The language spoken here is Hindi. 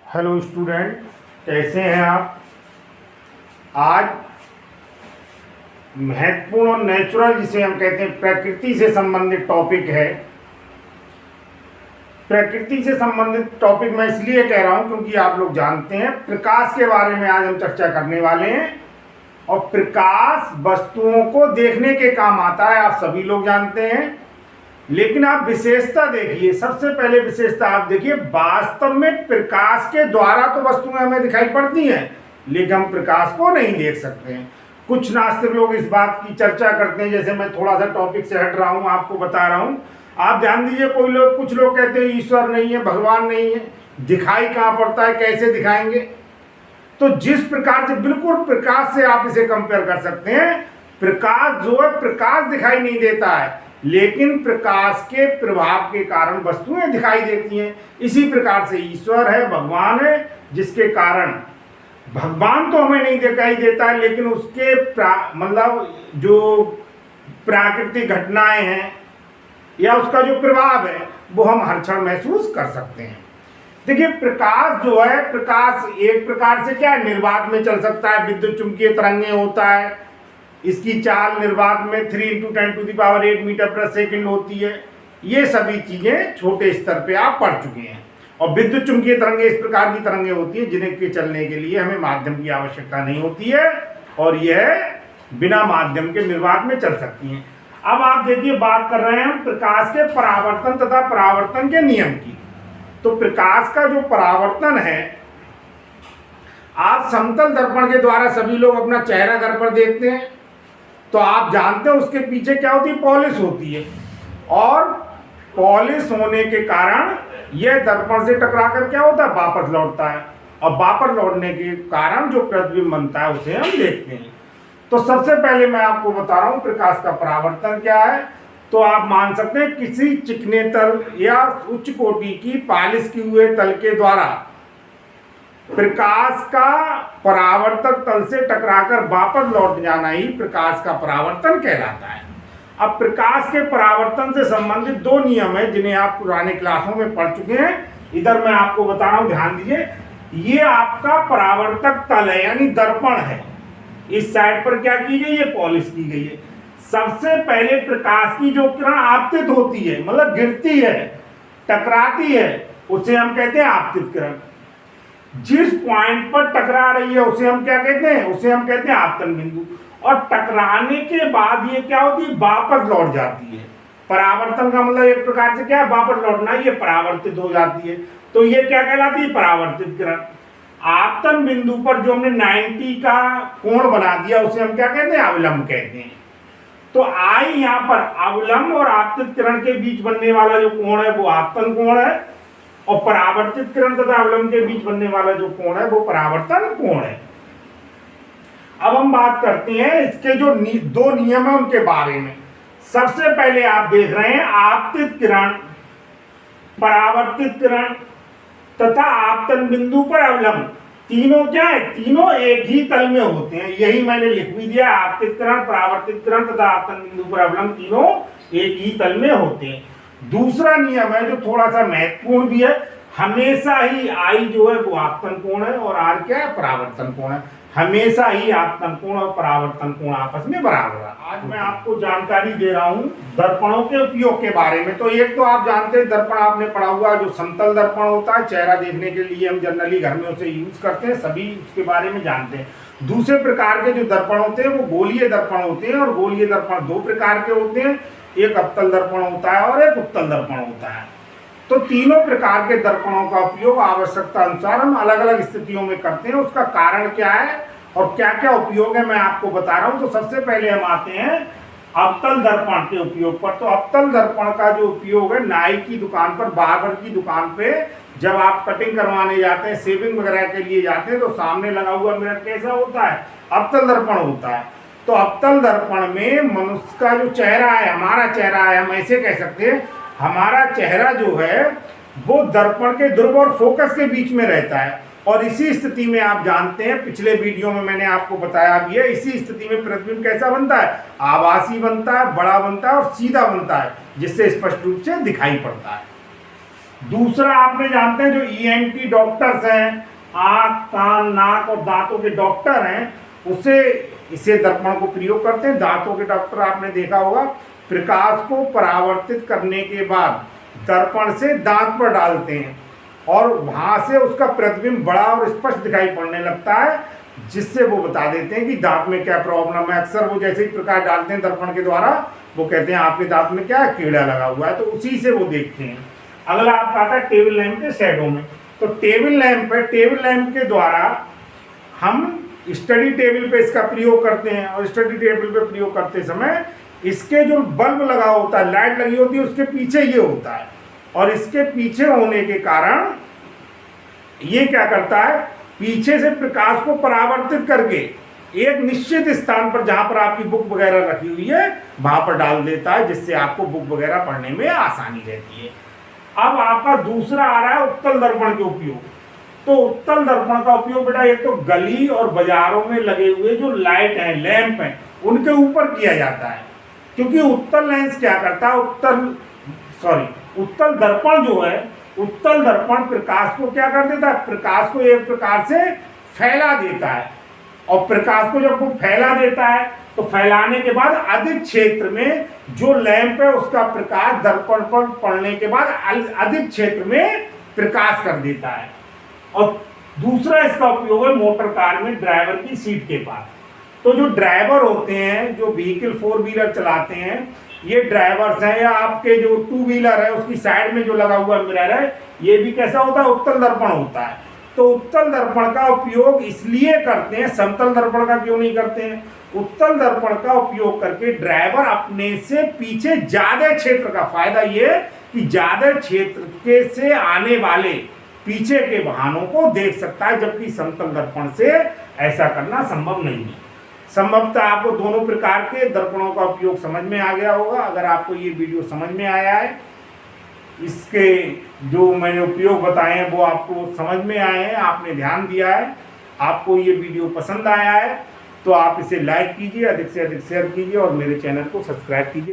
हेलो स्टूडेंट, कैसे हैं आप। आज महत्वपूर्ण और नेचुरल, जिसे हम कहते हैं प्रकृति से संबंधित टॉपिक है। प्रकृति से संबंधित टॉपिक मैं इसलिए कह रहा हूं क्योंकि आप लोग जानते हैं प्रकाश के बारे में आज हम चर्चा करने वाले हैं। और प्रकाश वस्तुओं को देखने के काम आता है, आप सभी लोग जानते हैं। लेकिन आप विशेषता देखिए, सबसे पहले विशेषता आप देखिए, वास्तव में प्रकाश के द्वारा तो वस्तुएं हमें दिखाई पड़ती हैं, लेकिन हम प्रकाश को नहीं देख सकते हैं। कुछ नास्तिक लोग इस बात की चर्चा करते हैं, जैसे मैं थोड़ा सा टॉपिक से हट रहा हूं, आपको बता रहा हूं। आप ध्यान दीजिए, कुछ लोग कहते हैं ईश्वर नहीं है, भगवान नहीं है, दिखाई कहाँ पड़ता है, कैसे दिखाएंगे। तो जिस प्रकार से बिल्कुल प्रकाश से आप इसे कंपेयर कर सकते हैं, प्रकाश जो है प्रकाश दिखाई नहीं देता है, लेकिन प्रकाश के प्रभाव के कारण वस्तुएं दिखाई देती हैं। इसी प्रकार से ईश्वर है, भगवान है, जिसके कारण भगवान तो हमें नहीं दिखाई देता है, लेकिन उसके मतलब जो प्राकृतिक घटनाएं हैं या उसका जो प्रभाव है वो हम हर क्षण महसूस कर सकते हैं। देखिए, प्रकाश जो है, प्रकाश एक प्रकार से क्या है, निर्वात में चल सकता है, विद्युत चुंबकीय तरंगें होता है। इसकी चाल निर्वात में 3 × 10⁸ मीटर प्रति सेकंड होती है। ये सभी चीजें छोटे स्तर पे आप पढ़ चुके हैं। और विद्युत चुंबकीय तरंगें इस प्रकार की तरंगें होती हैं जिन्हें के चलने के लिए हमें माध्यम की आवश्यकता नहीं होती है, और यह बिना माध्यम के निर्वात में चल सकती हैं। अब आप देखिए, बात कर रहे हैं हम प्रकाश के परावर्तन तथा परावर्तन के नियम की। तो प्रकाश का जो परावर्तन है, आप समतल दर्पण के द्वारा सभी लोग अपना चेहरा दर्पण देखते हैं, तो आप जानते हैं उसके पीछे क्या होती है, पॉलिश होती है। और पॉलिश होने के कारण यह दर्पण से टकरा कर क्या होता है, वापस लौटता है। और वापस लौटने के कारण जो प्रतिबिंब बनता है उसे हम देखते हैं। तो सबसे पहले मैं आपको बता रहा हूं प्रकाश का परावर्तन क्या है। तो आप मान सकते हैं किसी चिकने तल या उच्च कोटि की पॉलिश किए हुए तल के द्वारा प्रकाश का परावर्तक तल से टकराकर वापस लौट जाना ही प्रकाश का परावर्तन कहलाता है। अब प्रकाश के परावर्तन से संबंधित दो नियम है जिन्हें आप पुराने क्लासों में पढ़ चुके हैं। इधर मैं आपको बता रहा हूं, ध्यान दीजिए। ये आपका परावर्तक तल है, यानी दर्पण है। इस साइड पर क्या की गई है, पॉलिश की गई है। सबसे पहले प्रकाश की जो किरण आपतित होती है, मतलब गिरती है, टकराती है, उसे हम कहते हैं आपतित किरण। जिस पॉइंट पर टकरा रही है उसे हम क्या कहते हैं, उसे हम कहते हैं आपतन बिंदु। और टकराने के बाद ये क्या होती है, वापस लौट जाती है। परावर्तन का मतलब एक प्रकार से क्या है, वापस लौटना, ये परावर्तित हो जाती है। तो ये क्या कहलाती है, परावर्तित किरण। आपतन बिंदु पर जो हमने 90 का कोण बना दिया उसे हम क्या कहते हैं, अवलंब कहते हैं। तो आई यहाँ पर अवलंब और आपतित किरण के बीच बनने वाला जो कोण है वो आपतन कोण है, और परावर्तित किरण तथा अवलंब के बीच बनने वाला जो कोण है वो परावर्तन कोण है। अब हम बात करते हैं इसके जो दो नियम है उनके बारे में। सबसे पहले आप देख रहे हैं आपतित किरण, परावर्तित किरण तथा आपतन बिंदु पर अवलंब, तीनों क्या है, तीनों एक ही तल में होते हैं। यही मैंने लिख भी दिया, आपतित किरण, परावर्तित किरण तथा आपतन बिंदु पर अवलंब तीनों एक ही तल में होते हैं। दूसरा नियम है जो थोड़ा सा महत्वपूर्ण भी है, हमेशा ही आई जो है वो आपतन कोण है और आर क्या है, परावर्तन कोण है। हमेशा ही आपतन कोण और परावर्तन कोण आपस में बराबर है। आज मैं आपको जानकारी दे रहा हूं दर्पणों के उपयोग के बारे में। तो एक तो आप जानते हैं दर्पण आपने पढ़ा हुआ, जो समतल दर्पण होता है, चेहरा देखने के लिए हम जनरली घर में उसे यूज करते हैं, सभी उसके बारे में जानते हैं। दूसरे प्रकार के जो दर्पण होते हैं वो गोलीय दर्पण होते हैं, और गोलीय दर्पण दो प्रकार के होते हैं, एक अवतल दर्पण होता है और एक उत्तल दर्पण होता है। तो तीनों प्रकार के दर्पणों का उपयोग आवश्यकता अनुसार हम अलग अलग स्थितियों में करते हैं। उसका कारण क्या है और क्या क्या उपयोग है मैं आपको बता रहा हूं। तो सबसे पहले हम आते हैं अवतल दर्पण के उपयोग पर। तो अवतल दर्पण का जो उपयोग है, नाई की दुकान पर, बार्बर की दुकान पे जब आप कटिंग करवाने जाते हैं, शेविंग वगैरह के लिए जाते हैं, तो सामने लगा हुआ मिरर कैसा होता है, अवतल दर्पण होता है। तो अवतल दर्पण में मनुष्य का जो चेहरा है, हमारा चेहरा है, हम ऐसे कह सकते हैं, हमारा चेहरा जो है वो दर्पण के ध्रुव और फोकस के बीच में रहता है। और इसी स्थिति में आप जानते हैं, पिछले वीडियो में मैंने आपको बताया भी है, इसी स्थिति में प्रतिबिंब कैसा बनता है, आभासी बनता है, बड़ा बनता है और सीधा बनता है, जिससे स्पष्ट रूप से दिखाई पड़ता है। दूसरा आपने जानते हैं जो ईएनटी डॉक्टर्स हैं, आँख कान नाक और दांतों के डॉक्टर हैं, उसे इसे दर्पण को प्रयोग करते हैं। दांतों के डॉक्टर आपने देखा होगा, प्रकाश को परावर्तित करने के बाद दर्पण से दांत पर डालते हैं और वहाँ से उसका प्रतिबिंब बड़ा और स्पष्ट दिखाई पड़ने लगता है, जिससे वो बता देते हैं कि दांत में क्या प्रॉब्लम है। अक्सर वो जैसे ही प्रकाश डालते हैं दर्पण के द्वारा, वो कहते हैं आपके दांत में क्या है, कीड़ा लगा हुआ है, तो उसी से वो देखते हैं। अगला आपका आता है टेबल लैंप के शैडो में। तो टेबल लैंप के द्वारा हम स्टडी टेबल पे इसका प्रयोग करते हैं, और स्टडी टेबल पे प्रयोग करते समय इसके जो बल्ब लगा होता है, लाइट लगी होती है, उसके पीछे ये होता है, और इसके पीछे होने के कारण ये क्या करता है, पीछे से प्रकाश को परावर्तित करके एक निश्चित स्थान पर जहां पर आपकी बुक वगैरह रखी हुई है वहां पर डाल देता है, जिससे आपको बुक वगैरह पढ़ने में आसानी रहती है। अब आपका दूसरा आ रहा है उत्तल दर्पण के उपयोग। तो उत्तल दर्पण का उपयोग बेटा एक तो गली और बाजारों में लगे हुए जो लाइट हैं, लैंप हैं, उनके ऊपर किया जाता है, क्योंकि उत्तल लेंस क्या करता है, उत्तल दर्पण जो है, उत्तल दर्पण प्रकाश को क्या कर देता है, प्रकाश को एक प्रकार से फैला देता है, और प्रकाश को जब वो फैला देता है तो फैलाने के बाद अधिक क्षेत्र में जो लैंप है उसका प्रकाश दर्पण पर पड़ने के बाद अधिक क्षेत्र में प्रकाश कर देता है। और दूसरा इसका उपयोग है मोटर कार में ड्राइवर की सीट के पास। तो जो ड्राइवर होते हैं, जो व्हीकल 4 व्हीलर चलाते हैं, ये ड्राइवर्स हैं, या आपके जो 2 व्हीलर है उसकी साइड में जो लगा हुआ मिरर है, ये भी कैसा होता है, उत्तल दर्पण होता है। तो उत्तल दर्पण का उपयोग इसलिए करते हैं, समतल दर्पण का क्यों नहीं करते हैं। उत्तल दर्पण का उपयोग करके ड्राइवर अपने से पीछे ज्यादा क्षेत्र का, फायदा ये कि ज्यादा क्षेत्र के से आने वाले पीछे के वाहनों को देख सकता है, जबकि समतल दर्पण से ऐसा करना संभव नहीं है। संभवतः आपको दोनों प्रकार के दर्पणों का उपयोग समझ में आ गया होगा। अगर आपको ये वीडियो समझ में आया है, इसके जो मैंने उपयोग बताए हैं वो आपको समझ में आए हैं, आपने ध्यान दिया है, आपको ये वीडियो पसंद आया है, तो आप इसे लाइक कीजिए, अधिक से अधिक शेयर कीजिए और मेरे चैनल को सब्सक्राइब कीजिए।